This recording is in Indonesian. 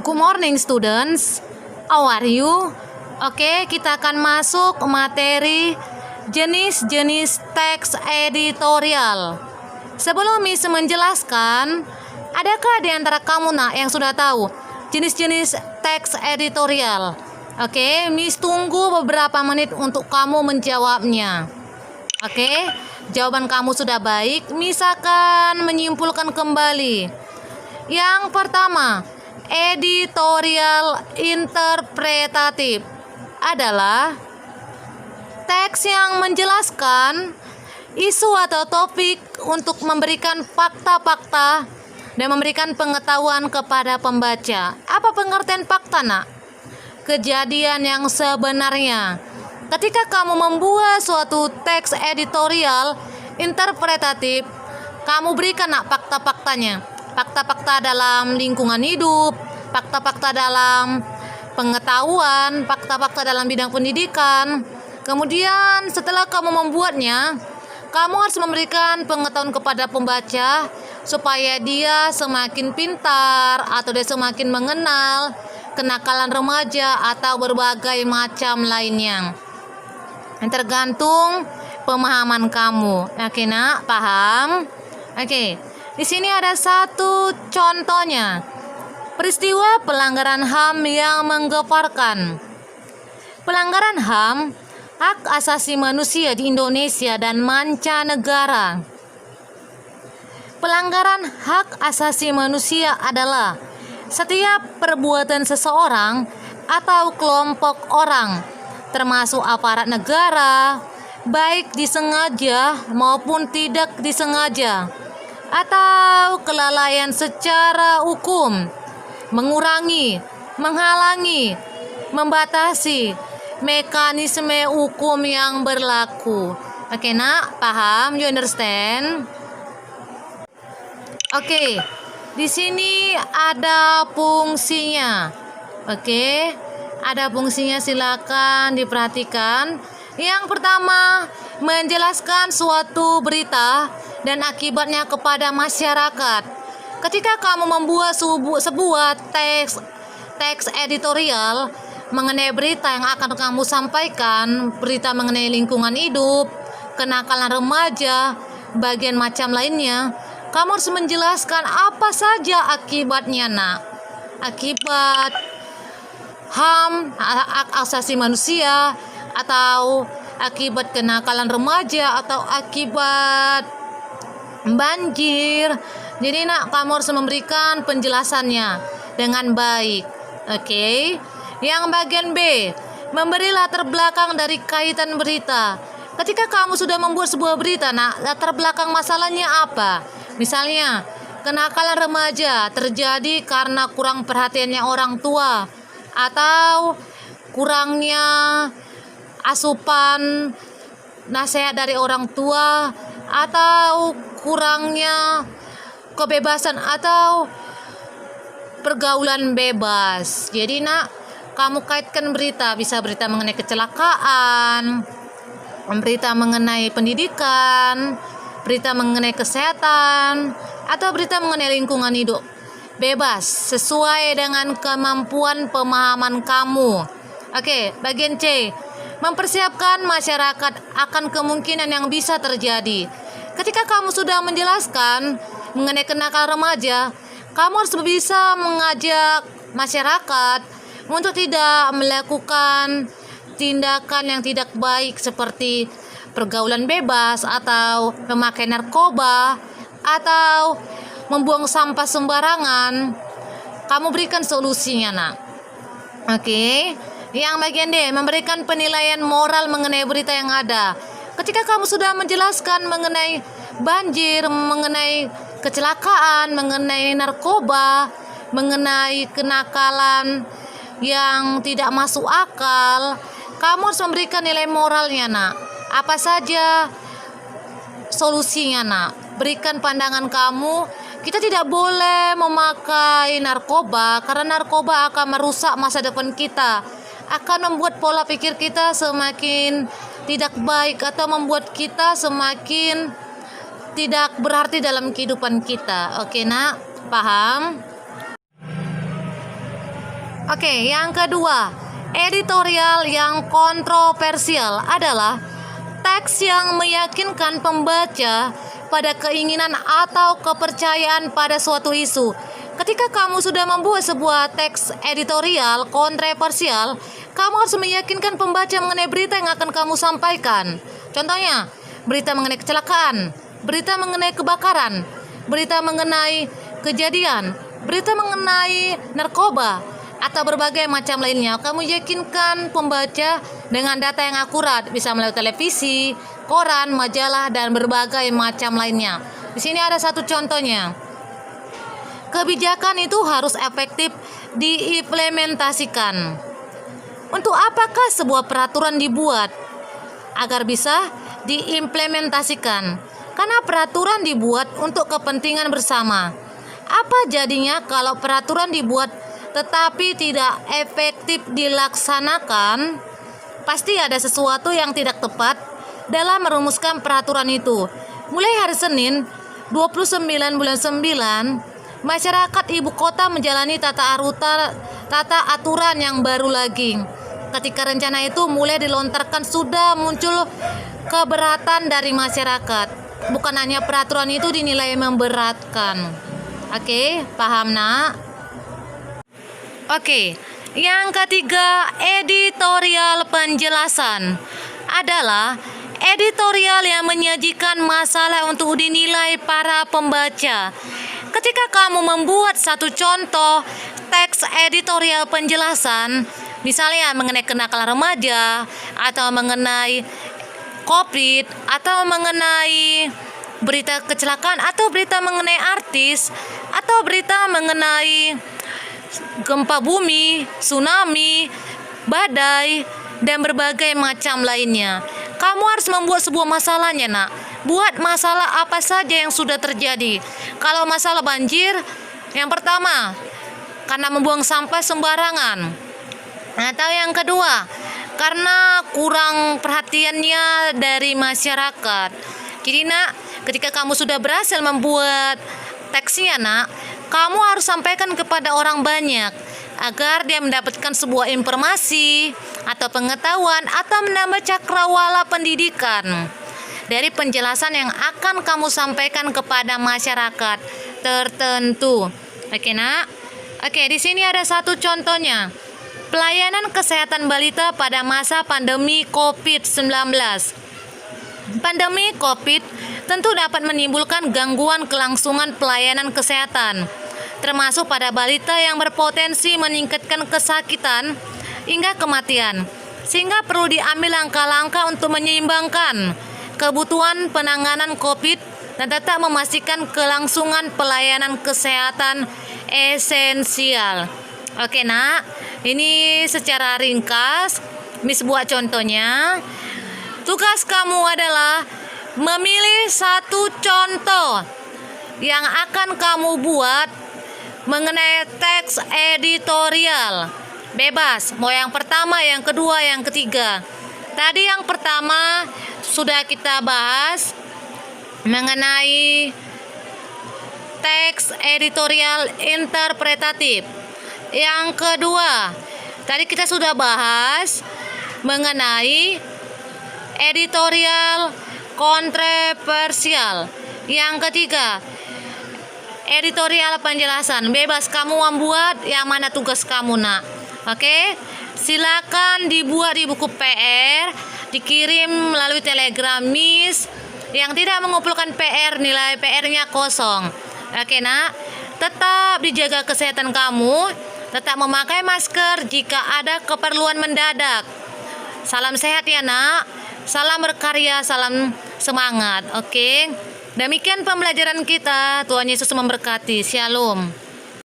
Good morning students. How are you? Oke, kita akan masuk materi jenis-jenis teks editorial. Sebelum Miss menjelaskan, adakah di antara kamu yang sudah tahu jenis-jenis teks editorial? Oke, Miss tunggu beberapa menit untuk kamu menjawabnya. Oke, jawaban kamu sudah baik, Miss akan menyimpulkan kembali. Yang pertama, editorial interpretatif adalah teks yang menjelaskan isu atau topik untuk memberikan fakta-fakta dan memberikan pengetahuan kepada pembaca. Apa pengertian fakta, nak? Kejadian yang sebenarnya. Ketika kamu membuat suatu teks editorial interpretatif, kamu berikan fakta-faktanya. Fakta-fakta dalam lingkungan hidup, fakta-fakta dalam pengetahuan, fakta-fakta dalam bidang pendidikan. Kemudian setelah kamu membuatnya, kamu harus memberikan pengetahuan kepada pembaca supaya dia semakin pintar atau dia semakin mengenal kenakalan remaja atau berbagai macam lainnya. Tergantung pemahaman kamu. Oke, nak, paham? Oke. Di sini ada satu contohnya. Peristiwa pelanggaran HAM yang menggeparkan. Pelanggaran HAM, hak asasi manusia di Indonesia dan mancanegara. Pelanggaran hak asasi manusia adalah setiap perbuatan seseorang atau kelompok orang, termasuk aparat negara, baik disengaja maupun tidak disengaja, atau kelalaian secara hukum, mengurangi, menghalangi, membatasi mekanisme hukum yang berlaku. Oke, nak, paham? You understand? Oke, di sini ada fungsinya. Oke, ada fungsinya, silakan diperhatikan. Yang pertama, menjelaskan suatu berita dan akibatnya kepada masyarakat. Ketika kamu membuat sebuah teks editorial mengenai berita yang akan kamu sampaikan, berita mengenai lingkungan hidup, kenakalan remaja, bagian macam lainnya, kamu harus menjelaskan apa saja akibatnya, nak. Akibat HAM, hak asasi manusia, atau akibat kenakalan remaja, atau akibat banjir. Jadi, nak, kamu harus memberikan penjelasannya dengan baik. Oke. Yang bagian B, memberi latar belakang dari kaitan berita. Ketika kamu sudah membuat sebuah berita, nak, latar belakang masalahnya apa? Misalnya, kenakalan remaja terjadi karena kurang perhatiannya orang tua, atau kurangnya asupan nasihat dari orang tua, atau kurangnya kebebasan atau pergaulan bebas. Jadi, nak, kamu kaitkan berita, bisa berita mengenai kecelakaan, berita mengenai pendidikan, berita mengenai kesehatan, atau berita mengenai lingkungan hidup. Bebas, sesuai dengan kemampuan pemahaman kamu. Oke, bagian C, mempersiapkan masyarakat akan kemungkinan yang bisa terjadi. Ketika kamu sudah menjelaskan mengenai kenakalan remaja, kamu harus bisa mengajak masyarakat untuk tidak melakukan tindakan yang tidak baik seperti pergaulan bebas, atau memakai narkoba, atau membuang sampah sembarangan. Kamu berikan solusinya, nak. Oke. Yang bagian D, memberikan penilaian moral mengenai berita yang ada. Ketika kamu sudah menjelaskan mengenai banjir, mengenai kecelakaan, mengenai narkoba, mengenai kenakalan yang tidak masuk akal, kamu harus memberikan nilai moralnya, nak. Apa saja solusinya, nak? Berikan pandangan kamu. Kita tidak boleh memakai narkoba karena narkoba akan merusak masa depan kita, akan membuat pola pikir kita semakin tidak baik, atau membuat kita semakin tidak berarti dalam kehidupan kita. Oke, nak, paham? Oke, yang kedua, editorial yang kontroversial adalah teks yang meyakinkan pembaca pada keinginan atau kepercayaan pada suatu isu. Ketika kamu sudah membuat sebuah teks editorial kontroversial, kamu harus meyakinkan pembaca mengenai berita yang akan kamu sampaikan. Contohnya, berita mengenai kecelakaan, berita mengenai kebakaran, berita mengenai kejadian, berita mengenai narkoba, atau berbagai macam lainnya. Kamu yakinkan pembaca dengan data yang akurat, bisa melalui televisi, koran, majalah, dan berbagai macam lainnya. Di sini ada satu contohnya. Kebijakan itu harus efektif diimplementasikan. Untuk apakah sebuah peraturan dibuat? Agar bisa diimplementasikan. Karena peraturan dibuat untuk kepentingan bersama. Apa jadinya kalau peraturan dibuat tetapi tidak efektif dilaksanakan? Pasti ada sesuatu yang tidak tepat dalam merumuskan peraturan itu. Mulai hari Senin 29 bulan 9, masyarakat ibu kota menjalani tata aturan yang baru lagi. Ketika rencana itu mulai dilontarkan, sudah muncul keberatan dari masyarakat. Bukan hanya peraturan itu dinilai memberatkan. Oke, paham nak? Oke, yang ketiga, editorial penjelasan adalah editorial yang menyajikan masalah untuk dinilai para pembaca. Ketika kamu membuat satu contoh teks editorial penjelasan, misalnya mengenai kenakalan remaja, atau mengenai COVID, atau mengenai berita kecelakaan, atau berita mengenai artis, atau berita mengenai gempa bumi, tsunami, badai, dan berbagai macam lainnya. Kamu harus membuat sebuah masalahnya, nak. Buat masalah apa saja yang sudah terjadi. Kalau masalah banjir, yang pertama, karena membuang sampah sembarangan. Atau yang kedua, karena kurang perhatiannya dari masyarakat. Jadi, nak, ketika kamu sudah berhasil membuat teksnya, nak, kamu harus sampaikan kepada orang banyak agar dia mendapatkan sebuah informasi atau pengetahuan atau menambah cakrawala pendidikan dari penjelasan yang akan kamu sampaikan kepada masyarakat tertentu. Oke, nak? Oke, di sini ada satu contohnya. Pelayanan kesehatan balita pada masa pandemi COVID-19. Pandemi COVID tentu dapat menimbulkan gangguan kelangsungan pelayanan kesehatan, termasuk pada balita yang berpotensi meningkatkan kesakitan hingga kematian, sehingga perlu diambil langkah-langkah untuk menyeimbangkan kebutuhan penanganan COVID dan tetap memastikan kelangsungan pelayanan kesehatan esensial. Oke, nak, ini secara ringkas Miss buat contohnya. Tugas kamu adalah memilih satu contoh yang akan kamu buat mengenai teks editorial. Bebas, mau yang pertama, yang kedua, yang ketiga. Tadi yang pertama sudah kita bahas mengenai teks editorial interpretatif. Yang kedua, tadi kita sudah bahas mengenai editorial kontroversial. Yang ketiga, editorial penjelasan. Bebas kamu membuat yang mana tugas kamu, nak. Oke, silakan dibuat di buku PR, dikirim melalui Telegram Miss. Yang tidak mengumpulkan PR, nilai PR-nya kosong. Oke, nak. Tetap dijaga kesehatan kamu, tetap memakai masker jika ada keperluan mendadak. Salam sehat ya, nak. Salam berkarya, salam semangat. Oke. Demikian pembelajaran kita. Tuhan Yesus memberkati. Shalom.